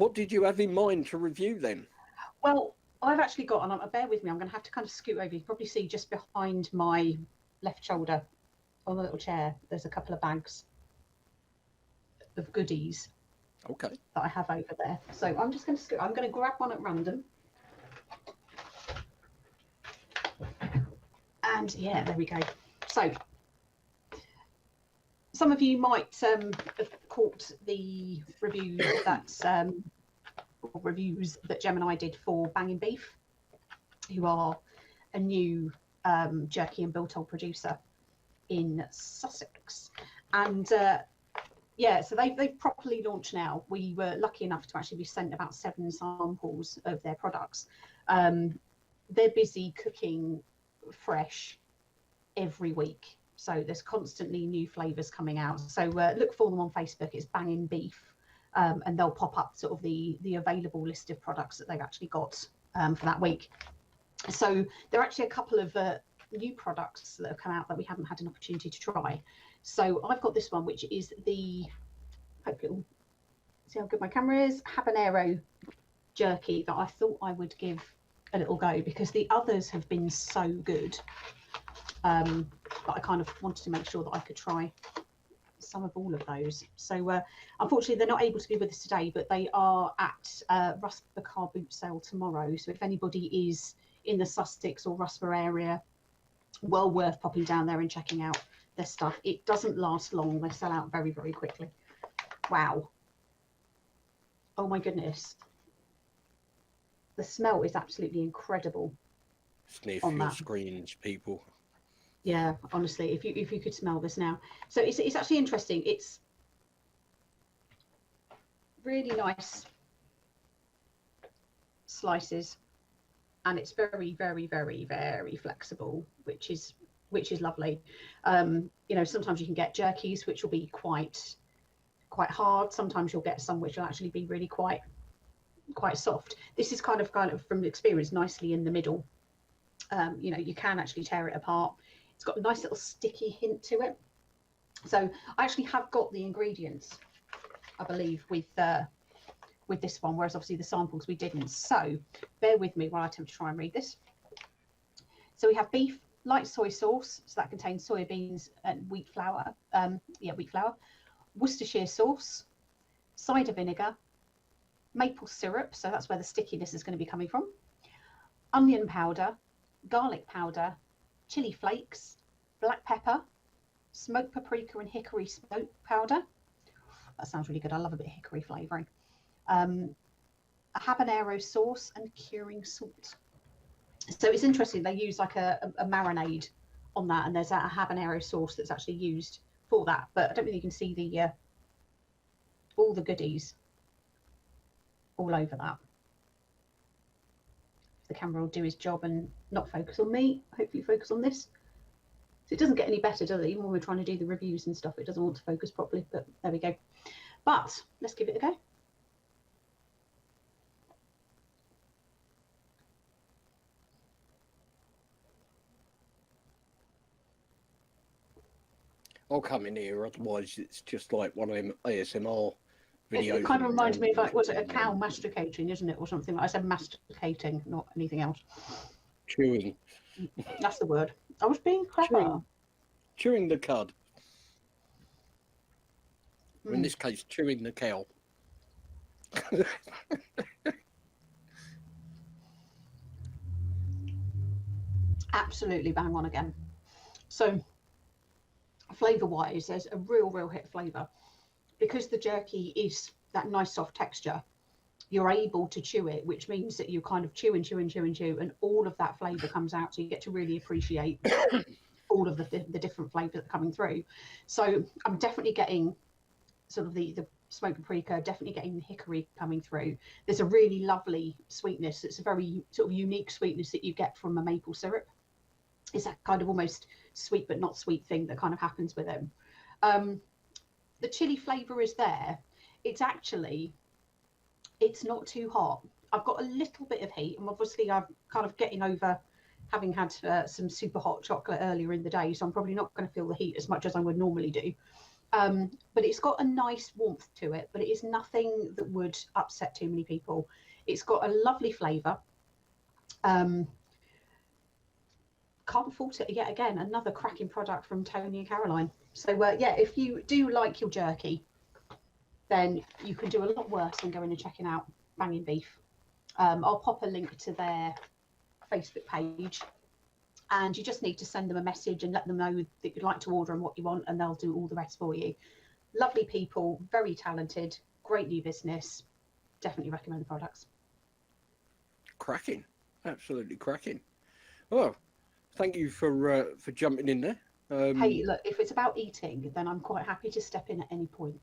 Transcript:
What did you have in mind to review then? Well, I've actually got, and bear with me, I'm going to have to kind of scoot over. You can probably see just behind my left shoulder on the little chair, there's a couple of bags of goodies. Okay. That I have over there. So I'm just going to scoot. I'm going to grab one at random. And yeah, there we go. So some of you might have caught the reviews that Gemini did for Bangin Beef, who are a new jerky and biltong producer in Sussex. And yeah, so they've properly launched now. We were lucky enough to actually be sent about 7 samples of their products. They're busy cooking fresh every week. So there's constantly new flavours coming out. So look for them on Facebook. It's Bangin Beef. And they'll pop up sort of the available list of products that they've actually got for that week. So there are actually a couple of new products that have come out that we haven't had an opportunity to try. So I've got this one, which is the, hopefully you'll see how good my camera is, Habanero jerky that I thought I would give a little go because the others have been so good. But I kind of wanted to make sure that I could try some of all of those. So unfortunately they're not able to be with us today, but they are at Rusper Car Boot Sale tomorrow. So if anybody is in the Sussex or Rusper area, well worth popping down there and checking out their stuff. It doesn't last long. They sell out very, very quickly. Wow. Oh my goodness. The smell is absolutely incredible. Sniff on your screens, people. Yeah, honestly, if you could smell this now. So it's actually interesting. It's really nice slices, and it's very, very, very, very flexible, which is lovely. You know, sometimes you can get jerkies which will be quite hard. Sometimes you'll get some which will actually be really quite soft. This is kind of from experience nicely in the middle. You know, you can actually tear it apart. It's got a nice little sticky hint to it. So I actually have got the ingredients, I believe, with this one, whereas obviously the samples we didn't. So bear with me while I attempt to try and read this. So we have beef, light soy sauce, so that contains soybeans and wheat flour. Wheat flour. Worcestershire sauce, cider vinegar, maple syrup, so that's where the stickiness is going to be coming from, onion powder, garlic powder, chili flakes, black pepper, smoked paprika and hickory smoke powder. That sounds really good. I love a bit of hickory flavouring. A habanero sauce and curing salt. So it's interesting. They use like a marinade on that, and there's a habanero sauce that's actually used for that. But I don't think you can see the all the goodies all over that. The camera will do his job and not focus on me, hopefully focus on this. So it doesn't get any better, does it? Even when we're trying to do the reviews and stuff, it doesn't want to focus properly, but there we go. But let's give it a go. I'll come in here, otherwise it's just like one of them ASMR videos. It kind of reminds me of, like, was it a cow masticating, isn't it, or something? I said masticating, not anything else. Chewing. That's the word. I was being clever. Chewing the cud. In this case, chewing the cow. Absolutely bang on again. So flavour wise, there's a real hit flavour. Because the jerky is that nice soft texture, you're able to chew it, which means that you kind of chew and chew and chew and chew, and all of that flavour comes out, so you get to really appreciate all of the different flavours that are coming through. So I'm definitely getting sort of the smoked paprika, definitely getting the hickory coming through. There's a really lovely sweetness. It's a very sort of unique sweetness that you get from a maple syrup. It's that kind of almost sweet but not sweet thing that kind of happens with them. The chili flavour is there. It's not too hot. I've got a little bit of heat, and obviously I'm kind of getting over having had some super hot chocolate earlier in the day, so I'm probably not going to feel the heat as much as I would normally do. But it's got a nice warmth to it, but it is nothing that would upset too many people. It's got a lovely flavour. Can't fault it yet again. Another cracking product from Tony and Caroline. So yeah, if you do like your jerky, then you can do a lot worse than going and checking out Bangin Beef. I'll pop a link to their Facebook page, and you just need to send them a message and let them know that you'd like to order and what you want, and they'll do all the rest for you. Lovely people, very talented, great new business. Definitely recommend the products. Cracking, absolutely cracking. Oh, thank you for jumping in there. Hey, look, if it's about eating, then I'm quite happy to step in at any point.